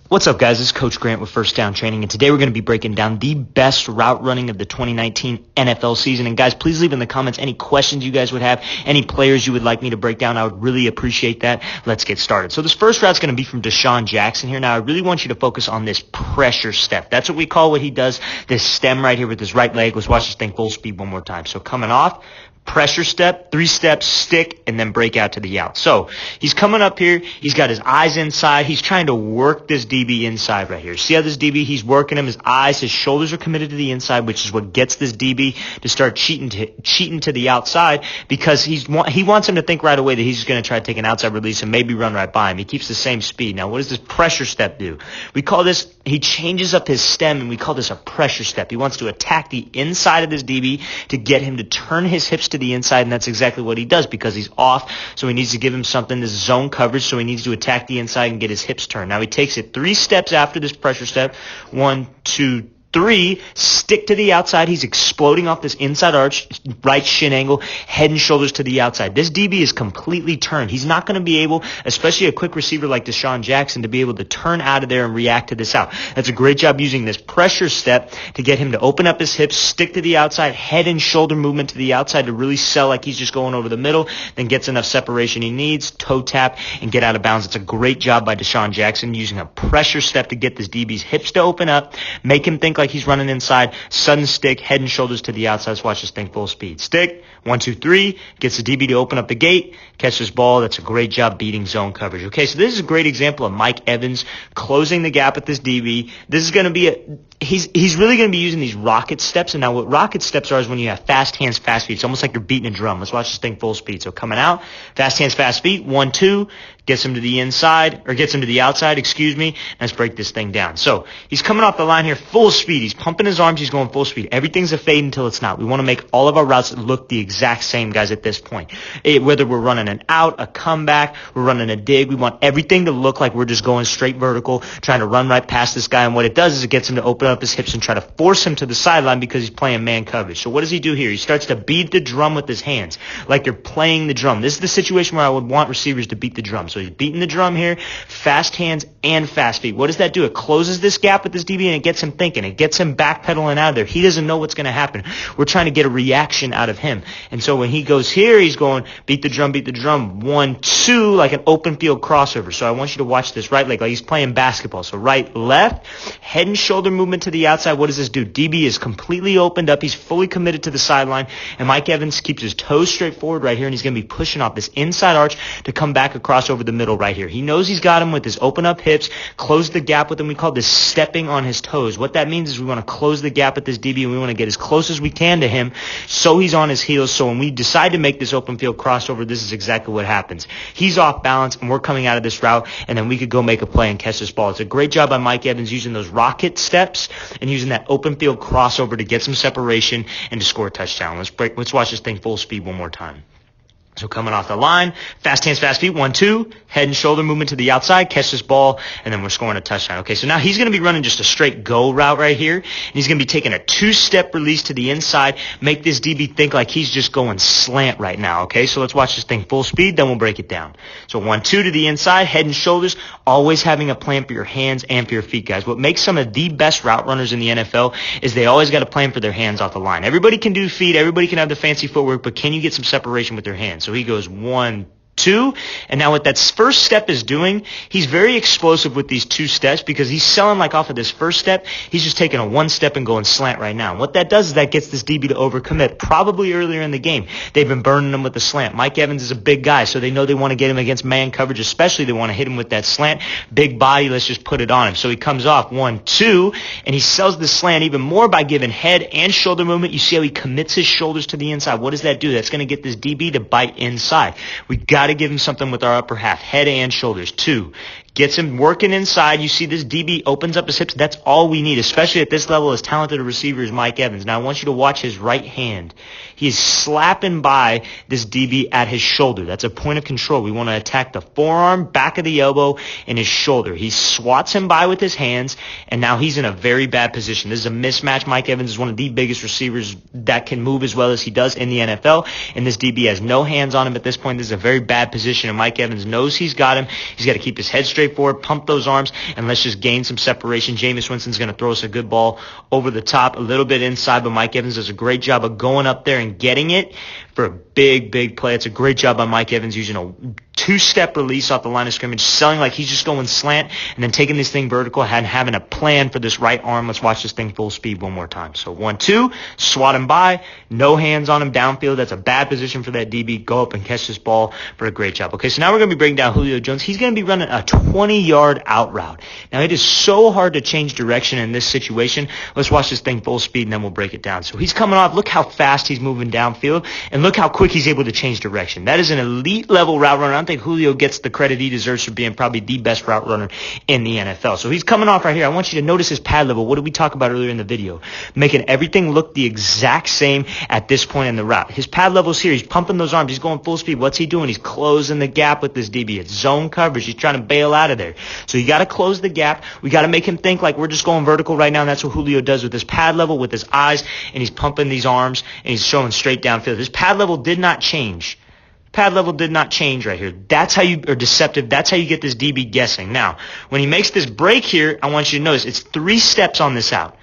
What's up, guys? This is Coach Grant with First Down Training, and today we're going to be breaking down the best route running of the 2019 NFL season. And guys, please leave in the comments any questions you guys would have, any players you would like me to break down. I would really appreciate that. Let's get started. So this first route's going to be from DeSean Jackson here. Now, I really want you to focus on this pressure step. That's what we call what he does, this stem right here with his right leg. Let's watch this thing full speed one more time. So coming off, pressure step, 3 steps, stick, and then break out to the out. So he's coming up here. He's got his eyes inside. He's trying to work this DB inside right here. See how this DB, he's working him. His eyes, his shoulders are committed to the inside, which is what gets this DB to start cheating to the outside, because he wants him to think right away that he's just going to try to take an outside release and maybe run right by him. He keeps the same speed. Now, what does this pressure step do? We call this, he changes up his stem, and we call this a pressure step. He wants to attack the inside of this DB to get him to turn his hips to the inside, and that's exactly what he does because he's off. So he needs to give him something, this zone coverage, so he needs to attack the inside and get his hips turned. Now he takes it 3 steps after this pressure step. 1, 2, 3, stick to the outside. He's exploding off this inside arch, right shin angle, head and shoulders to the outside. This DB is completely turned. He's not going to be able, especially a quick receiver like DeSean Jackson, to be able to turn out of there and react to this out. That's a great job using this pressure step to get him to open up his hips, stick to the outside, head and shoulder movement to the outside to really sell like he's just going over the middle, then gets enough separation he needs, toe tap, and get out of bounds. It's a great job by DeSean Jackson using a pressure step to get this DB's hips to open up, make him think like he's running inside, sudden stick, head and shoulders to the outside. Let's watch this thing full speed. Stick, 1, 2, 3, gets the DB to open up the gate, catch this ball. That's a great job beating zone coverage. Okay, so this is a great example of Mike Evans closing the gap with this DB. This is going to be he's really going to be using these rocket steps. And now what rocket steps are is when you have fast hands, fast feet. It's almost like you're beating a drum. Let's watch this thing full speed. So coming out, fast hands, fast feet, 1, 2, gets him to the inside, or gets him to the outside, excuse me. Let's break this thing down. So he's coming off the line here full speed. He's pumping his arms. He's going full speed. Everything's a fade until it's not. We want to make all of our routes look the exact same, guys, at this point. Whether we're running an out, a comeback, we're running a dig, we want everything to look like we're just going straight vertical, trying to run right past this guy. And what it does is it gets him to open up his hips and try to force him to the sideline because he's playing man coverage. So what does he do here? He starts to beat the drum with his hands, like you're playing the drum. This is the situation where I would want receivers to beat the drum. So he's beating the drum here, fast hands and fast feet. What does that do? It closes this gap with this DB, and it gets him thinking. It gets him backpedaling out of there. He doesn't know what's going to happen. We're trying to get a reaction out of him. And so when he goes here, he's going beat the drum, 1, 2, like an open field crossover. So I want you to watch this right leg like he's playing basketball. So right, left, head and shoulder movement to the outside. What does this do? DB is completely opened up. He's fully committed to the sideline. And Mike Evans keeps his toes straight forward right here, and he's going to be pushing off this inside arch to come back across over the middle right here. He knows he's got him with his open up hips, close the gap with him. We call this stepping on his toes. What that means is we want to close the gap with this DB, and we want to get as close as we can to him so he's on his heels. So when we decide to make this open field crossover, this is exactly what happens. He's off balance, and we're coming out of this route, and then we could go make a play and catch this ball. It's a great job by Mike Evans using those rocket steps and using that open field crossover to get some separation and to score a touchdown. Let's watch this thing full speed one more time. So coming off the line, fast hands, fast feet, 1, 2, head and shoulder movement to the outside, catch this ball, and then we're scoring a touchdown. Okay, so now he's going to be running just a straight go route right here, and he's going to be taking a 2-step release to the inside, make this DB think like he's just going slant right now. Okay, so let's watch this thing full speed, then we'll break it down. So 1, 2 to the inside, head and shoulders, always having a plan for your hands and for your feet, guys. What makes some of the best route runners in the NFL is they always got a plan for their hands off the line. Everybody can do feet, everybody can have the fancy footwork, but can you get some separation with their hands? So he goes 1, 2, and now what that first step is doing, he's very explosive with these 2 steps because he's selling like off of this first step. He's just taking a 1 step and going slant right now. And what that does is that gets this DB to overcommit. Probably earlier in the game, they've been burning him with the slant. Mike Evans is a big guy, so they know they want to get him against man coverage, especially they want to hit him with that slant. Big body, let's just put it on him. So he comes off 1, 2, and he sells the slant even more by giving head and shoulder movement. You see how he commits his shoulders to the inside. What does that do? That's going to get this DB to bite inside. We got to give him something with our upper half, head and shoulders. 2, gets him working inside. You see this DB opens up his hips. That's all we need, especially at this level as talented a receiver as Mike Evans. Now I want you to watch his right hand. He is slapping by this DB at his shoulder. That's a point of control. We want to attack the forearm, back of the elbow, and his shoulder. He swats him by with his hands, and now he's in a very bad position. This is a mismatch. Mike Evans is one of the biggest receivers that can move as well as he does in the NFL, and this DB has no hands on him at this point. This is a very bad position, and Mike Evans knows he's got him. He's got to keep his head straight straightforward. Pump those arms, and let's just gain some separation. Jameis Winston's going to throw us a good ball over the top, a little bit inside, but Mike Evans does a great job of going up there and getting it for a big, big play. It's a great job by Mike Evans using a two-step release off the line of scrimmage, selling like he's just going slant, and then taking this thing vertical and having a plan for this right arm. Let's watch this thing full speed one more time. So 1-2, swat him by, no hands on him downfield. That's a bad position for that DB. Go up and catch this ball for a great job. Okay, so now we're going to be breaking down Julio Jones. He's going to be running a 20-yard out route. Now, it is so hard to change direction in this situation. Let's watch this thing full speed, and then we'll break it down. So he's coming off. Look how fast he's moving downfield, and look how quick he's able to change direction. That is an elite-level route runner. I don't think Julio gets the credit he deserves for being probably the best route runner in the NFL. So he's coming off right here. I want you to notice his pad level. What did we talk about earlier in the video? Making everything look the exact same at this point in the route. His pad level's here. He's pumping those arms. He's going full speed. What's he doing? He's closing the gap with this DB. It's zone coverage. He's trying to bail out of there. So you got to close the gap. We got to make him think like we're just going vertical right now, and that's what Julio does with his pad level, with his eyes, and he's pumping these arms, and he's showing straight downfield. His pad level did not change. Pad level did not change right here. That's how you are deceptive. That's how you get this DB guessing. Now, when he makes this break here, I want you to notice it's 3 steps on this out.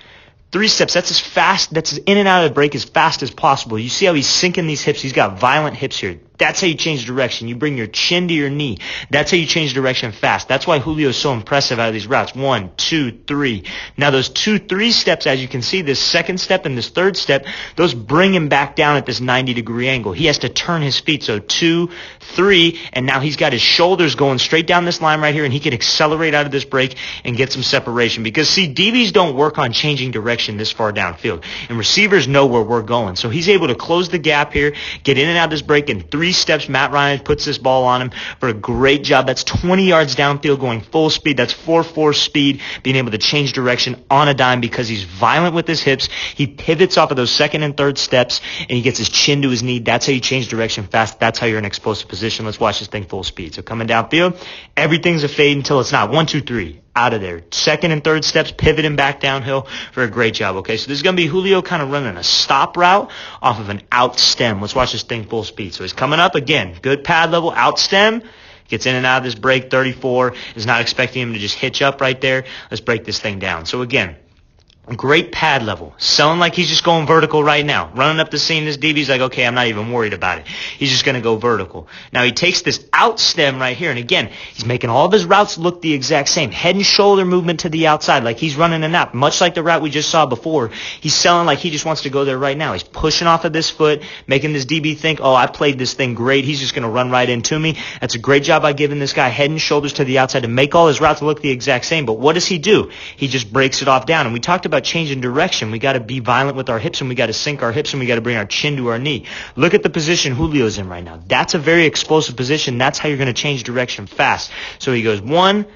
3 steps. That's as fast. That's as in and out of the break as fast as possible. You see how he's sinking these hips. He's got violent hips here. That's how you change direction. You bring your chin to your knee. That's how you change direction fast. That's why Julio is so impressive out of these routes. 1, 2, 3. Now those 2, 3 steps, as you can see, this second step and this third step, those bring him back down at this 90-degree angle. He has to turn his feet. So 2, 3, and now he's got his shoulders going straight down this line right here, and he can accelerate out of this break and get some separation. Because, see, DBs don't work on changing direction this far downfield, and receivers know where we're going. So he's able to close the gap here, get in and out of this break in 3 steps. Matt Ryan puts this ball on him for a great job. That's 20 yards downfield going full speed. That's 4.4 speed, being able to change direction on a dime because he's violent with his hips. He pivots off of those second and third steps, and he gets his chin to his knee. That's how you change direction fast. That's how you're in explosive position. Let's watch this thing full speed. So coming downfield, everything's a fade until it's not. 1, 2, 3. Out of there. Second and third steps, pivoting back downhill for a great job. Okay, so this is going to be Julio kind of running a stop route off of an out stem. Let's watch this thing full speed. So he's coming up again. Good pad level, out stem. Gets in and out of this break. 34 is not expecting him to just hitch up right there. Let's break this thing down. So again, great pad level. Selling like he's just going vertical right now. Running up the seam, this DB's like, okay, I'm not even worried about it. He's just going to go vertical. Now he takes this out stem right here, and again, he's making all of his routes look the exact same. Head and shoulder movement to the outside like he's running a nap. Much like the route we just saw before. He's selling like he just wants to go there right now. He's pushing off of this foot, making this DB think, oh, I played this thing great. He's just going to run right into me. That's a great job by giving this guy head and shoulders to the outside to make all his routes look the exact same. But what does he do? He just breaks it off down. And we talked about changing direction. We got to be violent with our hips, and we got to sink our hips, and we got to bring our chin to our knee. Look at the position Julio's in right now. That's a very explosive position. That's how you're going to change direction fast. So he goes 1,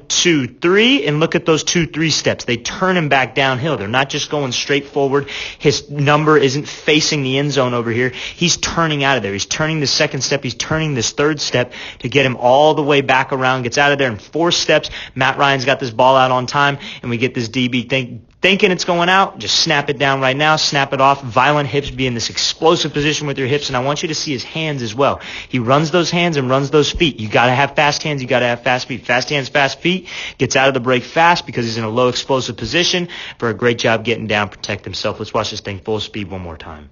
2, 3, and look at those 2, 3 steps. They turn him back downhill. They're not just going straight forward. His number isn't facing the end zone over here. He's turning out of there. He's turning the second step. He's turning this third step to get him all the way back around. Gets out of there in 4 steps. Matt Ryan's got this ball out on time, and we get this DB thinking it's going out. Just snap it down right now. Snap it off. Violent hips. Be in this explosive position with your hips, and I want you to see his hands as well. He runs those hands and runs those feet. You got to have fast hands. You got to have fast feet. Fast hands, fast feet. Gets out of the break fast because he's in a low explosive position for a great job getting down, protect himself. Let's watch this thing full speed one more time.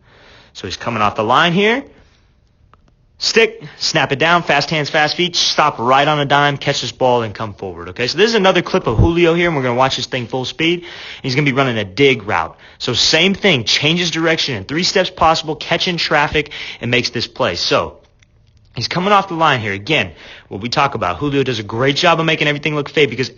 So he's coming off the line here. Stick, snap it down, fast hands, fast feet, stop right on a dime, catch this ball, and come forward. Okay, so this is another clip of Julio here, and we're going to watch this thing full speed. He's going to be running a dig route. So same thing, changes direction in 3 steps possible, catching traffic, and makes this play. So he's coming off the line here. Again, what we talk about, Julio does a great job of making everything look fake because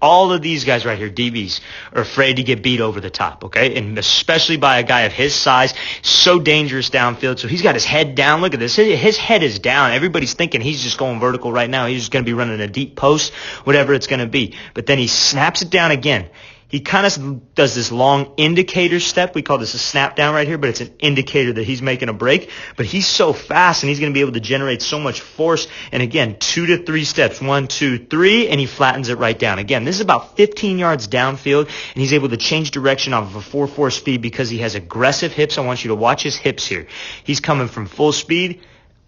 all of these guys right here, DBs, are afraid to get beat over the top, okay? And especially by a guy of his size, so dangerous downfield. So he's got his head down. Look at this. His head is down. Everybody's thinking he's just going vertical right now. He's just going to be running a deep post, whatever it's going to be. But then he snaps it down again. He kind of does this long indicator step. We call this a snap down right here, but it's an indicator that he's making a break. But he's so fast, and he's going to be able to generate so much force. And again, 2 to 3 steps. 1, 2, 3, and he flattens it right down. Again, this is about 15 yards downfield, and he's able to change direction off of a 4.4 speed because he has aggressive hips. I want you to watch his hips here. He's coming from full speed,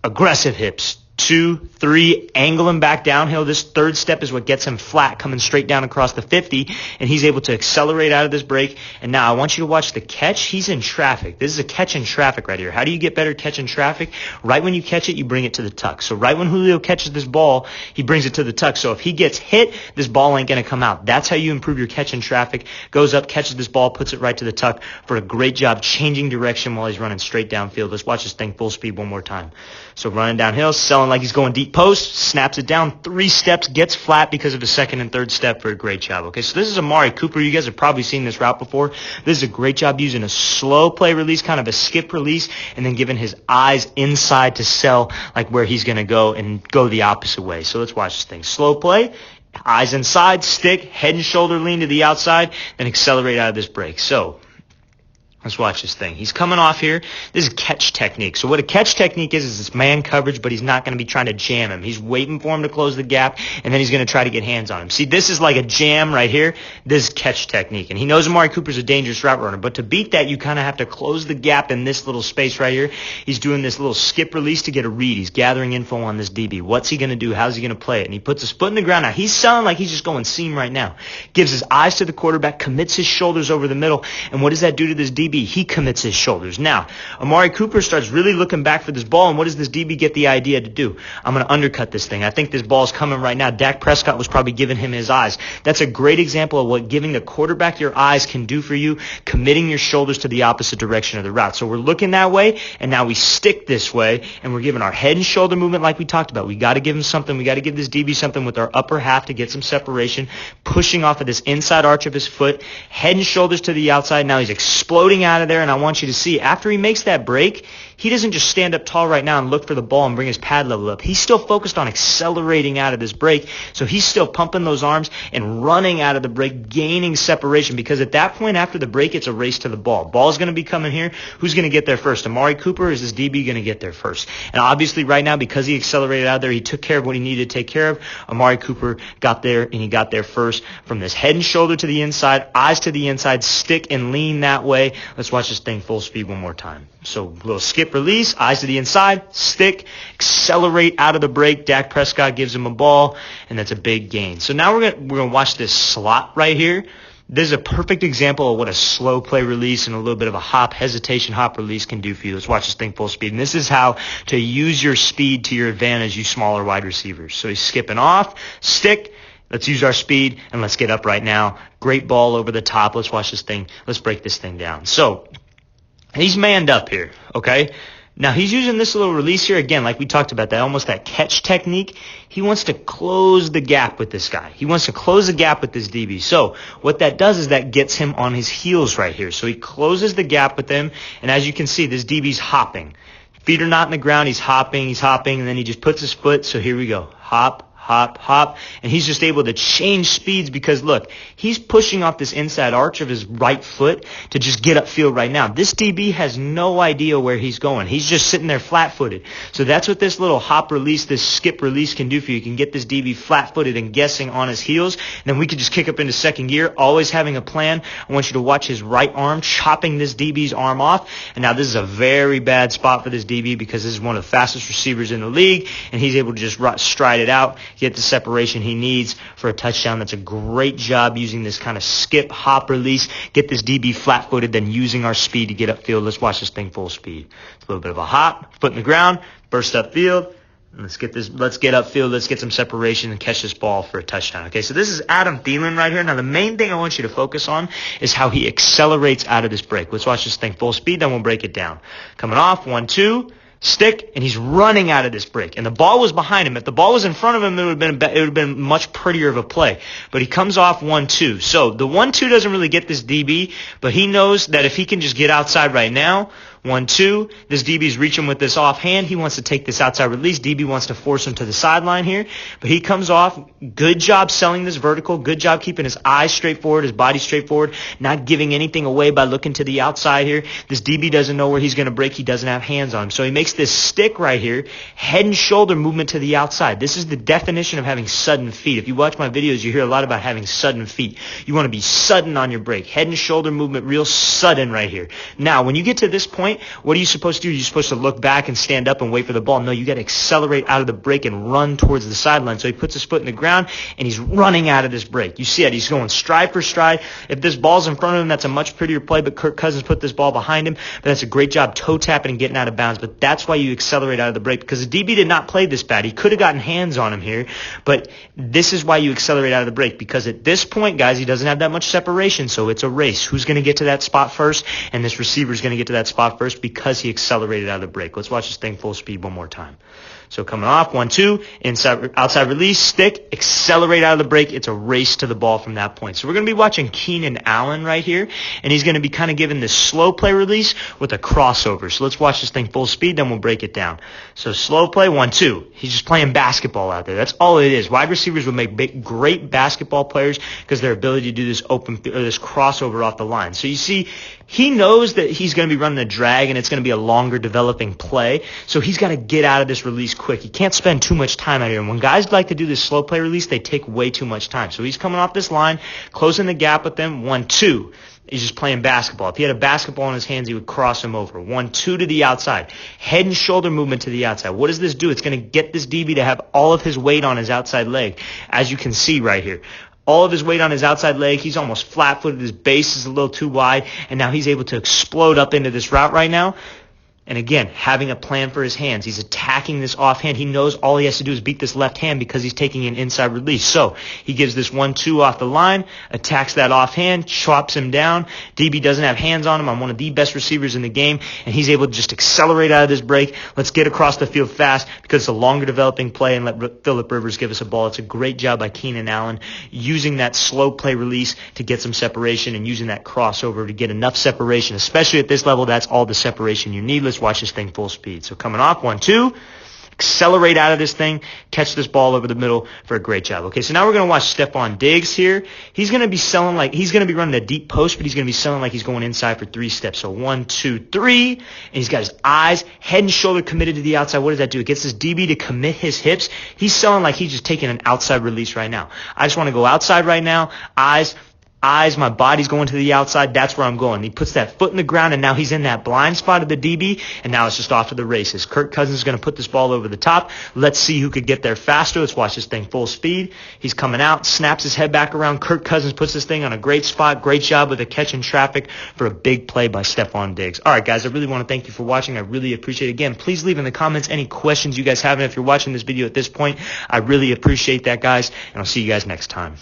aggressive hips. 2, 3, angle him back downhill. This third step is what gets him flat, coming straight down across the 50, and he's able to accelerate out of this break. And now I want you to watch the catch. He's in traffic. This is a catch in traffic right here. How do you get better catch in traffic? Right when you catch it, you bring it to the tuck. So right when Julio catches this ball, he brings it to the tuck. So if he gets hit, this ball ain't going to come out. That's how you improve your catch in traffic. Goes up, catches this ball, puts it right to the tuck for a great job changing direction while he's running straight downfield. Let's watch this thing full speed one more time. So running downhill, selling like he's going deep post, snaps it down 3 steps, gets flat because of the second and third step for a great job. Okay, so this is Amari Cooper. You guys have probably seen this route before. This is a great job using a slow play release, kind of a skip release, and then giving his eyes inside to sell like where he's going to go and go the opposite way. So let's watch this thing. Slow play, eyes inside, stick, head and shoulder lean to the outside, then accelerate out of this break. So let's watch this thing. He's coming off here. This is catch technique. So what a catch technique is it's man coverage, but he's not going to be trying to jam him. He's waiting for him to close the gap, and then he's going to try to get hands on him. See, this is like a jam right here. This is catch technique. And he knows Amari Cooper's a dangerous route runner, but to beat that, you kind of have to close the gap in this little space right here. He's doing this little skip release to get a read. He's gathering info on this DB. What's he going to do? How's he going to play it? And he puts his foot in the ground. Now, he's selling like he's just going seam right now. Gives his eyes to the quarterback, commits his shoulders over the middle, and what does that do to this DB? He commits his shoulders. Now, Amari Cooper starts really looking back for this ball, and what does this DB get the idea to do? I'm going to undercut this thing. I think this ball's coming right now. Dak Prescott was probably giving him his eyes. That's a great example of what giving the quarterback your eyes can do for you, committing your shoulders to the opposite direction of the route. So we're looking that way, and now we stick this way, and we're giving our head and shoulder movement like we talked about. We got to give him something. We got to give this DB something with our upper half to get some separation, pushing off of this inside arch of his foot, head and shoulders to the outside. Now he's exploding out of there, and I want you to see, after he makes that break, he doesn't just stand up tall right now and look for the ball and bring his pad level up. He's still focused on accelerating out of this break, so he's still pumping those arms and running out of the break, gaining separation, because at that point after the break, it's a race to the ball. Ball's going to be coming here. Who's going to get there first? Amari Cooper, or is this DB going to get there first? And obviously right now, because he accelerated out of there, he took care of what he needed to take care of. Amari Cooper got there, and he got there first from this head and shoulder to the inside, eyes to the inside, stick and lean that way. Let's watch this thing full speed one more time. So a little skip release, eyes to the inside, stick, accelerate out of the break. Dak Prescott gives him a ball, and that's a big gain. So now we're gonna watch this slot right here. This is a perfect example of what a slow play release and a little bit of a hesitation hop release can do for you. Let's watch this thing full speed. And this is how to use your speed to your advantage, you smaller wide receivers. So he's skipping off, stick. Let's use our speed, and let's get up right now. Great ball over the top. Let's watch this thing. Let's break this thing down. So he's manned up here, okay? Now he's using this little release here. Again, like we talked about, that almost that catch technique. He wants to close the gap with this guy. He wants to close the gap with this DB. So what that does is that gets him on his heels right here. So he closes the gap with him, and as you can see, this DB's hopping. Feet are not in the ground. He's hopping, and then he just puts his foot. So here we go. Hop, hop, hop, and he's just able to change speeds because, look, he's pushing off this inside arch of his right foot to just get upfield right now. This DB has no idea where he's going. He's just sitting there flat-footed. So that's what this little hop release, this skip release can do for you. You can get this DB flat-footed and guessing on his heels, and then we could just kick up into second gear, always having a plan. I want you to watch his right arm chopping this DB's arm off, and now this is a very bad spot for this DB because this is one of the fastest receivers in the league, and he's able to just stride it out, get the separation he needs for a touchdown. That's a great job using this kind of skip, hop release, get this DB flat-footed, then using our speed to get upfield. Let's watch this thing full speed. It's a little bit of a hop, foot in the ground, burst upfield. Let's get upfield, let's get some separation and catch this ball for a touchdown. Okay, so this is Adam Thielen right here. Now, the main thing I want you to focus on is how he accelerates out of this break. Let's watch this thing full speed, then we'll break it down. Coming off, 1-2. Stick, and he's running out of this break. And the ball was behind him. If the ball was in front of him, it would have been much prettier of a play. But he comes off 1-2. So the 1-2 doesn't really get this DB, but he knows that if he can just get outside right now, 1-2, this DB's reaching with this offhand. He wants to take this outside release. DB wants to force him to the sideline here. But he comes off. Good job selling this vertical. Good job keeping his eyes straight forward, his body straight forward, not giving anything away by looking to the outside here. This DB doesn't know where he's going to break. He doesn't have hands on him. So he makes this stick right here, head and shoulder movement to the outside. This is the definition of having sudden feet. If you watch my videos, you hear a lot about having sudden feet. You want to be sudden on your break. Head and shoulder movement, real sudden right here. Now, when you get to this point, point, what are you supposed to do? You're supposed to look back and stand up and wait for the ball. No, you got to accelerate out of the break and run towards the sideline. So he puts his foot in the ground, and he's running out of this break. You see it. He's going stride for stride. If this ball's in front of him, that's a much prettier play, but Kirk Cousins put this ball behind him. But that's a great job toe tapping and getting out of bounds. But that's why you accelerate out of the break, because the DB did not play this bad. He could have gotten hands on him here, but this is why you accelerate out of the break, because at this point, guys, he doesn't have that much separation, so it's a race. Who's going to get to that spot first? And this receiver is going to get to that spot first because he accelerated out of the break. Let's watch this thing full speed one more time. So coming off, 1-2, inside, outside release, stick, accelerate out of the break. It's a race to the ball from that point. So we're going to be watching Keenan Allen right here, and he's going to be kind of given this slow play release with a crossover. So let's watch this thing full speed, then we'll break it down. So slow play, 1-2. He's just playing basketball out there. That's all it is. Wide receivers would make great basketball players because their ability to do this this crossover off the line. So you see, he knows that he's going to be running a drag, and it's going to be a longer developing play. So he's got to get out of this release quick. He can't spend too much time out here. And when guys like to do this slow play release, they take way too much time. So he's coming off this line, closing the gap with them, 1-2. He's just playing basketball. If he had a basketball in his hands, he would cross him over. 1-2 to the outside. Head and shoulder movement to the outside. What does this do? It's going to get this DB to have all of his weight on his outside leg, as you can see right here. All of his weight on his outside leg. He's almost flat-footed. His base is a little too wide, and now he's able to explode up into this route right now. And again, having a plan for his hands. He's attacking this offhand. He knows all he has to do is beat this left hand because he's taking an inside release. So he gives this 1-2 off the line, attacks that offhand, chops him down. DB doesn't have hands on him. I'm one of the best receivers in the game, and he's able to just accelerate out of this break. Let's get across the field fast because it's a longer developing play, and let Phillip Rivers give us a ball. It's a great job by Keenan Allen using that slow play release to get some separation and using that crossover to get enough separation. Especially at this level, that's all the separation you need. Let's watch this thing full speed. So coming off, 1-2, accelerate out of this thing, catch this ball over the middle for a great job. Okay, so now we're going to watch Stefon Diggs here. He's going to be he's going to be running a deep post, but he's going to be selling like he's going inside for 3 steps. So 1, 2, 3, and he's got his eyes, head and shoulder committed to the outside. What does that do? It gets this DB to commit his hips. He's selling like he's just taking an outside release right now. I just want to go outside right now, eyes, my body's going to the outside. That's where I'm going. He puts that foot in the ground, and now he's in that blind spot of the DB, and now it's just off to the races. Kirk Cousins is going to put this ball over the top. Let's see who could get there faster. Let's watch this thing full speed. He's coming out, snaps his head back around. Kirk Cousins puts this thing on a great spot. Great job with the catch in traffic for a big play by Stefon Diggs. All right, guys, I really want to thank you for watching. I really appreciate it. Again, please leave in the comments any questions you guys have, and if you're watching this video at this point, I really appreciate that, guys, and I'll see you guys next time.